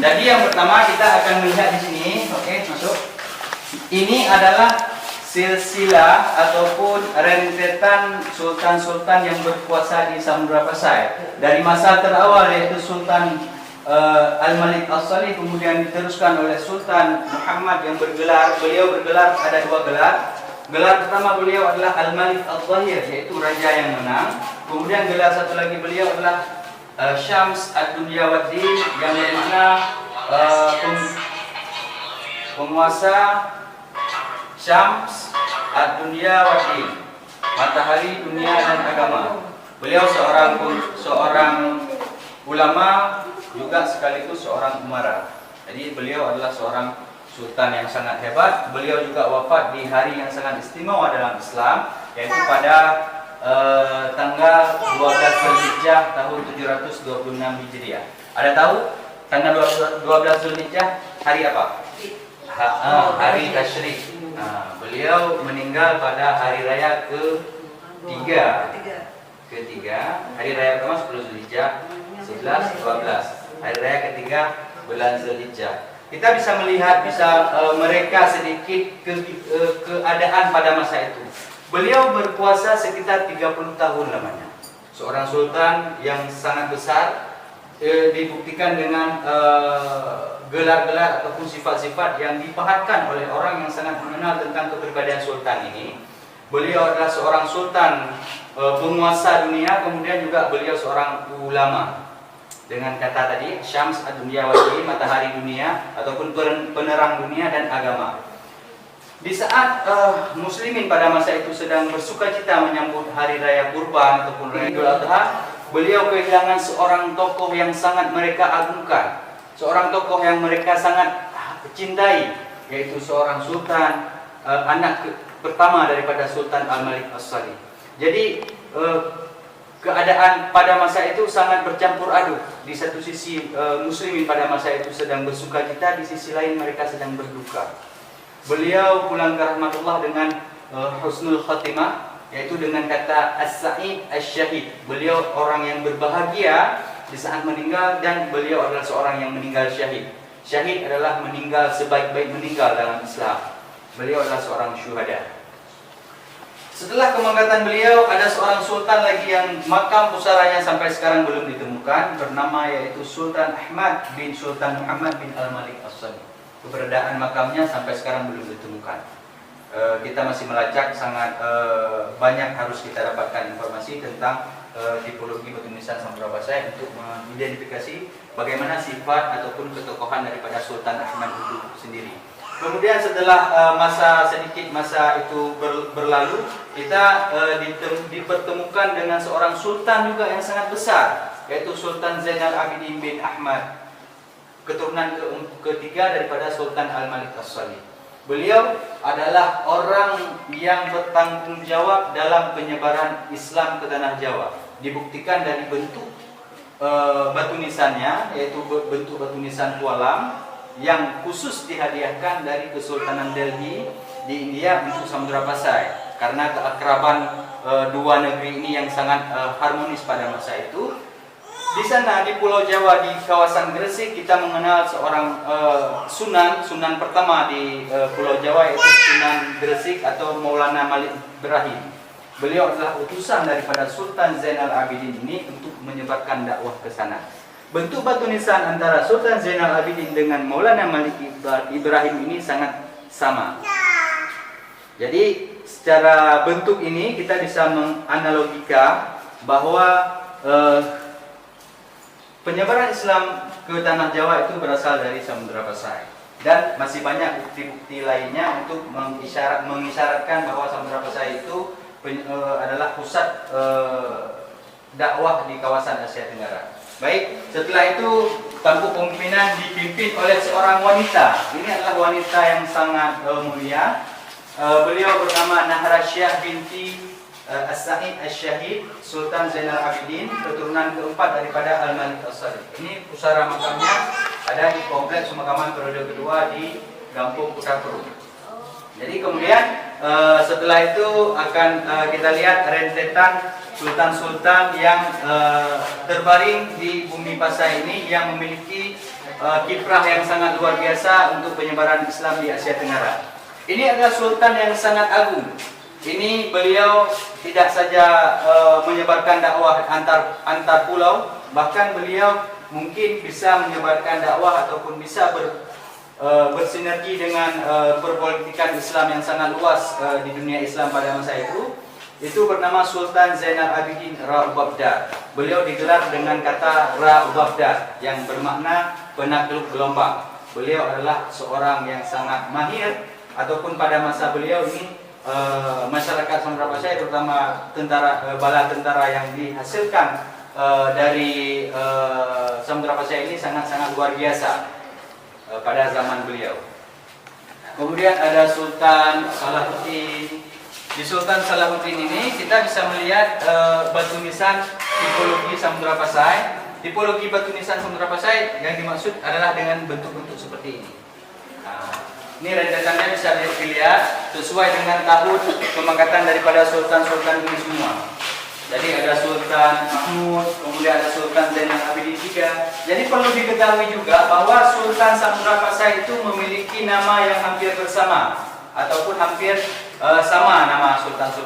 Jadi yang pertama kita akan melihat di sini, oke, masuk. Ini adalah silsilah ataupun rentetan sultan-sultan yang berkuasa di Samudra Pasai. Dari masa terawal yaitu Sultan Al-Malik As-Salih, kemudian diteruskan oleh Sultan Muhammad yang beliau bergelar ada dua gelar. Gelar pertama beliau adalah Al-Malik Al-Zahir, yaitu raja yang menang. Kemudian gelar satu lagi beliau adalah Syams Ad-Dunyawaddin, yang bermakna penguasa Syams Ad-Dunyawaddin, matahari dunia dan agama. Beliau seorang ulama juga sekaligus seorang umara. Jadi beliau adalah seorang sultan yang sangat hebat. Beliau juga wafat di hari yang sangat istimewa dalam Islam, yaitu pada tanggal 12 Zulhijjah tahun 726 Hijriah. Ada tahu tanggal 12 Zulhijjah hari apa? Hari Tasyrik. Beliau meninggal pada hari raya ketiga. Hari raya pertama 10 Zulhijjah, 11, 12. Hari raya ketiga bulan Zulhijjah. Kita bisa melihat mereka sedikit keadaan pada masa itu. Beliau berkuasa sekitar 30 tahun lamanya. Seorang sultan yang sangat besar, dibuktikan dengan gelar-gelar ataupun sifat-sifat yang dipahatkan oleh orang yang sangat mengenal tentang kepribadian sultan ini. Beliau adalah seorang sultan penguasa dunia, kemudian juga beliau seorang ulama. Dengan kata tadi, Syams Ad-Dunyawaddin, matahari dunia ataupun penerang dunia dan agama. Di saat muslimin pada masa itu sedang bersukacita menyambut hari raya Kurban ataupun raya Idul Adha, beliau kehilangan seorang tokoh yang sangat mereka agungkan, seorang tokoh yang mereka sangat cintai, yaitu seorang sultan, anak pertama daripada Sultan Al-Malik As-Salih. Jadi keadaan pada masa itu sangat bercampur aduk. Di satu sisi muslimin pada masa itu sedang bersukacita, di sisi lain mereka sedang berduka. Beliau pulang ke rahmatullah dengan husnul khatimah, yaitu dengan kata as-sa'id as-syahid. Beliau orang yang berbahagia di saat meninggal, dan beliau adalah seorang yang meninggal syahid. Syahid adalah meninggal sebaik-baik meninggal dalam Islam. Beliau adalah seorang syuhada. Setelah kemangkatan beliau, ada seorang sultan lagi yang makam pusaranya sampai sekarang belum ditemukan, bernama yaitu Sultan Ahmad bin Sultan Muhammad bin Al-Malik As-Salih. Keberadaan makamnya sampai sekarang belum ditemukan. Kita masih melacak, sangat banyak harus kita dapatkan informasi tentang tipologi batu nisan Samudra Pasai untuk mengidentifikasi bagaimana sifat ataupun ketokohan daripada Sultan Ahmad itu sendiri. Kemudian setelah masa itu berlalu, kita dipertemukan dengan seorang sultan juga yang sangat besar, yaitu Sultan Zainal Abidin bin Ahmad, keturunan ketiga daripada Sultan Al-Malik As-Salih. Beliau adalah orang yang bertanggung jawab dalam penyebaran Islam ke tanah Jawa. Dibuktikan dari bentuk batu nisannya, yaitu bentuk batu nisan tualam yang khusus dihadiahkan dari Kesultanan Delhi di India untuk Samudra Pasai. Karena keakraban dua negeri ini yang sangat harmonis pada masa itu. Di sana di Pulau Jawa, di kawasan Gresik, kita mengenal seorang sunan pertama di Pulau Jawa, yaitu Sunan Gresik atau Maulana Malik Ibrahim. Beliau adalah utusan daripada Sultan Zainal Abidin ini untuk menyebarkan dakwah ke sana. Bentuk batu nisan antara Sultan Zainal Abidin dengan Maulana Malik Ibrahim ini sangat sama. Jadi secara bentuk ini kita bisa menganalogika bahwa penyebaran Islam ke tanah Jawa itu berasal dari Samudra Pasai, dan masih banyak bukti-bukti lainnya untuk mengisyaratkan bahwa Samudra Pasai itu adalah pusat dakwah di kawasan Asia Tenggara. Baik, setelah itu tampuk pemimpinan dipimpin oleh seorang wanita. Ini adalah wanita yang sangat mulia. Beliau bernama Nahrasyah binti As-Sa'id As-Syahid, Sultan Zainal Abidin, keturunan keempat daripada Al-Malik As-Salih. Ini pusara makamnya ada di kompleks pemakaman periode kedua di Gampung Kutapuru. Jadi kemudian setelah itu akan kita lihat rentetan sultan-sultan yang terbaring di bumi Pasai ini yang memiliki kiprah yang sangat luar biasa untuk penyebaran Islam di Asia Tenggara. Ini adalah sultan yang sangat agung. Ini beliau tidak saja menyebarkan dakwah antar pulau, bahkan beliau mungkin bisa menyebarkan dakwah ataupun bisa bersinergi dengan perpolitikan Islam yang sangat luas di dunia Islam pada masa itu. Itu bernama Sultan Zainal Abidin Ra-Ubabda. Beliau digelar dengan kata Ra-Ubabda yang bermakna penakluk gelombang. Beliau adalah seorang yang sangat mahir, ataupun pada masa beliau ini masyarakat Samudra Pasai, terutama bala tentara yang dihasilkan dari Samudra Pasai ini sangat-sangat luar biasa pada zaman beliau. Kemudian ada Sultan Salahuddin. Di Sultan Salahuddin ini kita bisa melihat batu nisan tipologi Samudra Pasai. Tipologi batu nisan Samudra Pasai yang dimaksud adalah dengan bentuk-bentuk seperti ini. Ini rentetannya bisa dilihat sesuai dengan tahun pemangkatan daripada sultan-sultan ini semua. Jadi ada Sultan Mahmud, kemudian ada Sultan Zainal Abidin III. Jadi perlu diketahui juga bahwa Sultan Samudra Pasai itu memiliki nama yang hampir bersama ataupun hampir sama nama sultan-sultan.